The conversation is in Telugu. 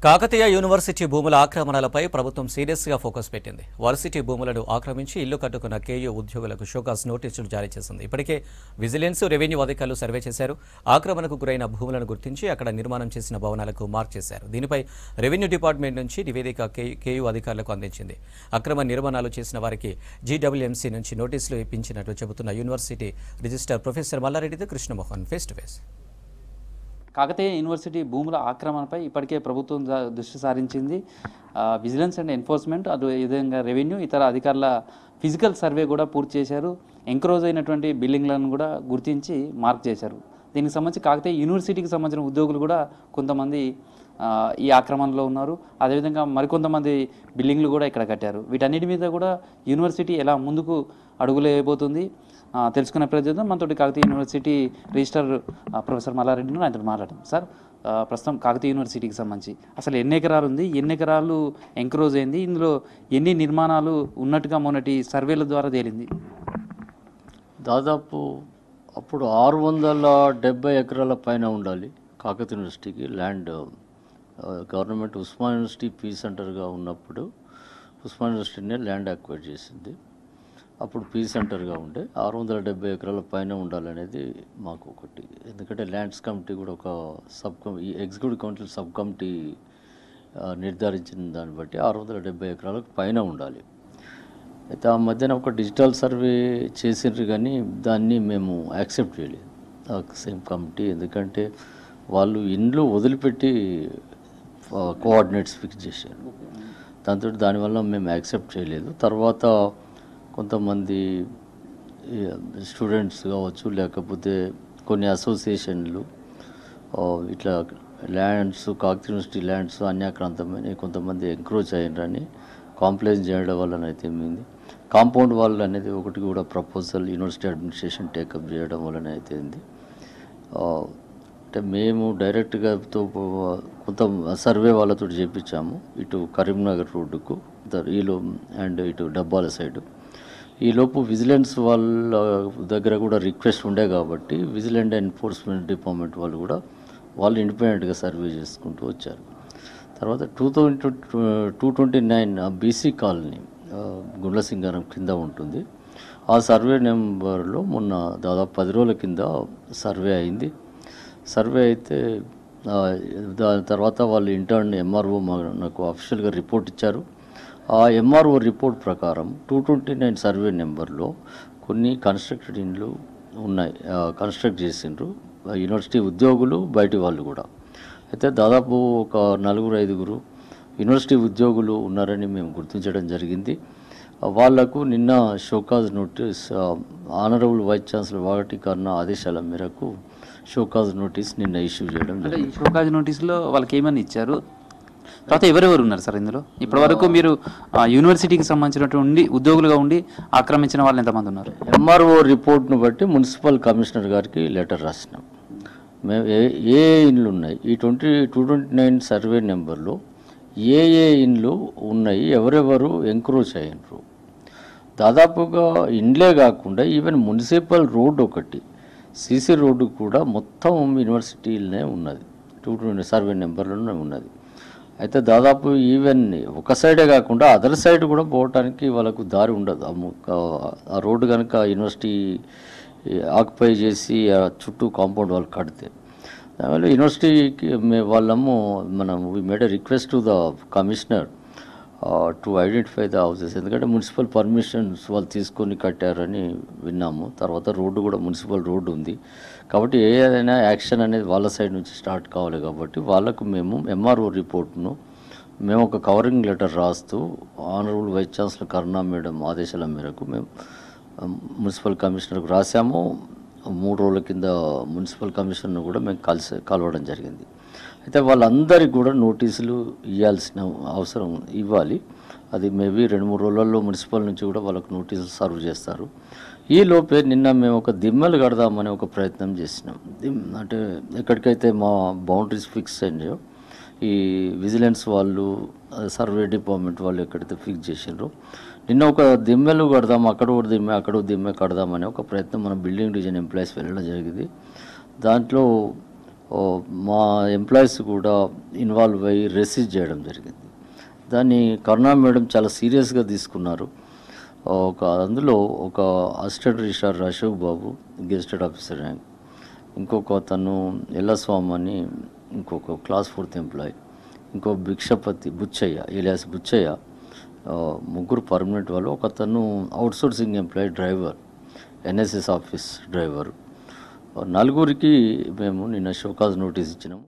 కాకతీయ యూనివర్సిటీ భూముల ఆక్రమణలపై ప్రభుత్వం సీరియస్గా ఫోకస్ పెట్టింది. వర్సిటీ భూములను ఆక్రమించి ఇల్లు కట్టుకున్న కేయూ ఉద్యోగులకు షోకాస్ నోటీసులు జారీ చేసింది. ఇప్పటికే విజిలెన్స్, రెవెన్యూ అధికారులు సర్వే చేశారు. ఆక్రమణకు గురైన భూములను గుర్తించి అక్కడ నిర్మాణం చేసిన భవనాలకు మార్క్ చేశారు. దీనిపై రెవెన్యూ డిపార్ట్మెంట్ నుంచి నివేదిక కేయూ అధికారులకు అందించింది. అక్రమ నిర్మాణాలు చేసిన వారికి జీడబ్ల్యూఎంసీ నుంచి నోటీసులు ఇప్పించినట్లు చెబుతున్న యూనివర్సిటీ రిజిస్ట్రార్ ప్రొఫెసర్ మల్లారెడ్డితో Krishnamohan face to face. Kakatiya university భూముల ఆక్రమణపై ఇప్పటికే ప్రభుత్వం దృష్టి సారించింది. విజిలెన్స్ అండ్ ఎన్ఫోర్స్మెంట్, విధంగా రెవెన్యూ, ఇతర అధికారుల ఫిజికల్ సర్వే కూడా పూర్తి చేశారు. ఎంక్రోజ్ అయినటువంటి బిల్డింగ్లను కూడా గుర్తించి మార్క్ చేశారు. దీనికి సంబంధించి కాకతీయ యూనివర్సిటీకి సంబంధించిన ఉద్యోగులు కూడా కొంతమంది ఈ ఆక్రమణలో ఉన్నారు. అదేవిధంగా మరికొంతమంది బిల్డింగ్లు కూడా ఇక్కడ కట్టారు. వీటన్నిటి మీద కూడా యూనివర్సిటీ ఎలా ముందుకు అడుగులు వేయబోతుంది తెలుసుకునే ప్రయత్నం మనతోటి కాకతీయ యూనివర్సిటీ రిజిస్టర్ ప్రొఫెసర్ మల్లారెడ్డిని ఆయనతో మాట్లాడడం. సార్, ప్రస్తుతం కాకతీయ యూనివర్సిటీకి సంబంధించి అసలు ఎన్ని ఎకరాలు ఉంది, ఎన్ని ఎకరాలు ఎంక్రోజ్ అయింది, ఇందులో ఎన్ని నిర్మాణాలు ఉన్నట్టుగా మొన్నటి సర్వేల ద్వారా తేలింది? దాదాపు అప్పుడు 670 ఎకరాల పైన ఉండాలి కాకతీయ యూనివర్సిటీకి land. Government Osman university P సెంటర్గా ఉన్నప్పుడు ఉస్మాన్ యూనివర్సిటీనే ల్యాండ్ అక్వైర్ చేసింది. అప్పుడు పీ సెంటర్గా ఉండే 670 ఎకరాల పైన ఉండాలనేది మాకు ఒకటి. ఎందుకంటే ల్యాండ్స్ కమిటీ కూడా ఒక ఎగ్జిక్యూటివ్ కౌన్సిల్ సబ్ కమిటీ నిర్ధారించిన దాన్ని బట్టి 670 ఎకరాలకు పైన ఉండాలి. అయితే ఆ మధ్యన ఒక డిజిటల్ సర్వే చేసిండ్రు, కానీ దాన్ని మేము యాక్సెప్ట్ చేయలేదు సేమ్ కమిటీ. ఎందుకంటే వాళ్ళు ఇండ్లు వదిలిపెట్టి కోఆర్డినేట్స్ ఫిక్స్ చేశారు. దానివల్ల మేము యాక్సెప్ట్ చేయలేదు. తర్వాత కొంతమంది స్టూడెంట్స్ కావచ్చు, లేకపోతే కొన్ని అసోసియేషన్లు ఇట్లా ల్యాండ్స్, కాకతీయ యూనివర్సిటీ ల్యాండ్స్ అన్యాక్రాంతమైన కొంతమంది ఎంక్రోచ్ అయ్యారని కాంప్లైంట్ చేయడం వలన అయితే ఏమైంది, కాంపౌండ్ వాల్ అనేది ఒకటి కూడా ప్రపోజల్ యూనివర్సిటీ అడ్మినిస్ట్రేషన్ టేకప్ చేయడం వలన అయితే అంటే మేము డైరెక్ట్గా కొంత సర్వే వాళ్ళతో చేయించాము. ఇటు కరీంనగర్ రోడ్డుకు ఈలో అండ్ ఇటు డబ్బాల సైడు. ఈలోపు విజిలెన్స్ వాళ్ళ దగ్గర కూడా రిక్వెస్ట్ ఉండే కాబట్టి విజిలెంట్ ఎన్ఫోర్స్మెంట్ డిపార్ట్మెంట్ వాళ్ళు ఇండిపెండెంట్గా సర్వే చేసుకుంటూ వచ్చారు. తర్వాత 229 బీసీ కాలనీ గుండ్లసింగారం కింద ఉంటుంది. ఆ సర్వే నెంబర్లో మొన్న దాదాపు 10 రోజుల కింద సర్వే అయింది. సర్వే అయితే దాని తర్వాత వాళ్ళు ఇంటర్న్ ఎంఆర్ఓ నాకు అఫీషియల్గా రిపోర్ట్ ఇచ్చారు. ఆ ఎంఆర్ఓ రిపోర్ట్ ప్రకారం 229 సర్వే నెంబర్లో కొన్ని కన్స్ట్రక్టెడ్ ఇండ్లు ఉన్నాయి, కన్స్ట్రక్ట్ చేసిండ్రు యూనివర్సిటీ ఉద్యోగులు, బయటి వాళ్ళు కూడా. అయితే దాదాపు ఒక 4-5 యూనివర్సిటీ ఉద్యోగులు ఉన్నారని మేము గుర్తించడం జరిగింది. వాళ్లకు నిన్న show cause notice honourable vice chancellor Vagati Karna ఆదేశాల మేరకు షోకాజ్ నోటీస్ నిన్న ఇష్యూ చేయడం జరిగింది. ఈ షోకాజ్ నోటీస్లో వాళ్ళకి ఏమని ఇచ్చారు? తర్వాత ఎవరెవరు ఉన్నారు సార్ ఇందులో? ఇప్పటివరకు మీరు యూనివర్సిటీకి సంబంధించినటువంటి ఉద్యోగులుగా ఉండి ఆక్రమించిన వాళ్ళు ఎంతమంది ఉన్నారు? ఎంఆర్ఓ రిపోర్ట్ను బట్టి మున్సిపల్ కమిషనర్ గారికి లెటర్ రాసినాం. మేము ఏ ఇండ్లు ఉన్నాయి, ఈ 229 సర్వే నెంబర్లో ఏ ఇండ్లు ఉన్నాయి, ఎవరెవరు ఎంక్రోచ్ అయినరు. దాదాపుగా ఇండ్లే కాకుండా ఈవెన్ మున్సిపల్ రోడ్డు ఒకటి, సీసీ రోడ్డు కూడా మొత్తం యూనివర్సిటీలోనే ఉన్నది, 229 సర్వే నెంబర్లోనే ఉన్నది. అయితే దాదాపు ఈవెన్ ఒక సైడే కాకుండా అదర్ సైడ్ కూడా పోవటానికి వాళ్ళకు దారి ఉండదు. ఆ రోడ్డు కనుక యూనివర్సిటీ ఆక్యుపై చేసి చుట్టూ కాంపౌండ్ వాళ్ళు కడితే, దానివల్ల యూనివర్సిటీకి వాళ్ళము we made a request to the commissioner to identify the houses. ఎందుకంటే మున్సిపల్ పర్మిషన్స్ వాళ్ళు తీసుకొని కట్టారని విన్నాము. తర్వాత రోడ్డు కూడా మున్సిపల్ రోడ్డు ఉంది కాబట్టి ఏదైనా యాక్షన్ అనేది వాళ్ళ సైడ్ నుంచి స్టార్ట్ కావాలి. కాబట్టి వాళ్ళకు మేము ఎంఆర్ఓ రిపోర్ట్ను మేము ఒక కవరింగ్ లెటర్ రాస్తూ ఆనరబుల్ వైస్ ఛాన్సలర్ కరుణా మేడం ఆదేశాల మేరకు మేము మున్సిపల్ కమిషనర్కు రాసాము. 3 రోజుల కింద మున్సిపల్ కమిషనర్ను కూడా మేము కలవడం జరిగింది. అయితే వాళ్ళందరికీ కూడా నోటీసులు ఇవ్వాల్సిన అవసరం ఇవ్వాలి. అది మేబీ 2-3 రోజులలో మున్సిపల్ నుంచి కూడా వాళ్ళకు నోటీసులు సర్వ్ చేస్తారు. ఈ లోపే నిన్న మేము ఒక దిమ్మలు కడదామని ఒక ప్రయత్నం చేసినాం. అంటే ఎక్కడికైతే మా బౌండరీస్ ఫిక్స్ అయినాయో ఈ విజిలెన్స్ వాళ్ళు, సర్వే డిపార్ట్మెంట్ వాళ్ళు ఎక్కడైతే ఫిక్స్ చేసినారో నిన్న ఒక దిమ్మెలు కడదాం, అక్కడో దిమ్మె కడదామని ఒక ప్రయత్నం మన బిల్డింగ్ డివిజన్ ఎంప్లాయీస్ వెళ్ళడం జరిగింది. దాంట్లో మా ఎంప్లాయీస్ కూడా ఇన్వాల్వ్ అయ్యి రెసిస్ట్ చేయడం జరిగింది. దాన్ని కరుణా మేడం చాలా సీరియస్గా తీసుకున్నారు. అందులో ఒక అసిస్టెంట్ రిజిస్ట్రార్ అశోక్ బాబు గెజిటెడ్ ఆఫీసర్ ర్యాంక్, ఇంకొక అతను ఎల్లస్వామి అని ఇంకొక క్లాస్ 4th ఎంప్లాయీ, ఇంకో భిక్షపతి బుచ్చయ్య ఎలియాస్ బుచ్చయ్య, ముగ్గురు పర్మనెంట్ వాళ్ళు, ఒక అతను outsourcing employee driver, NSS office driver. నలుగురికి మేము నిన్న షోకాజ్ నోటీస్ ఇచ్చినాము.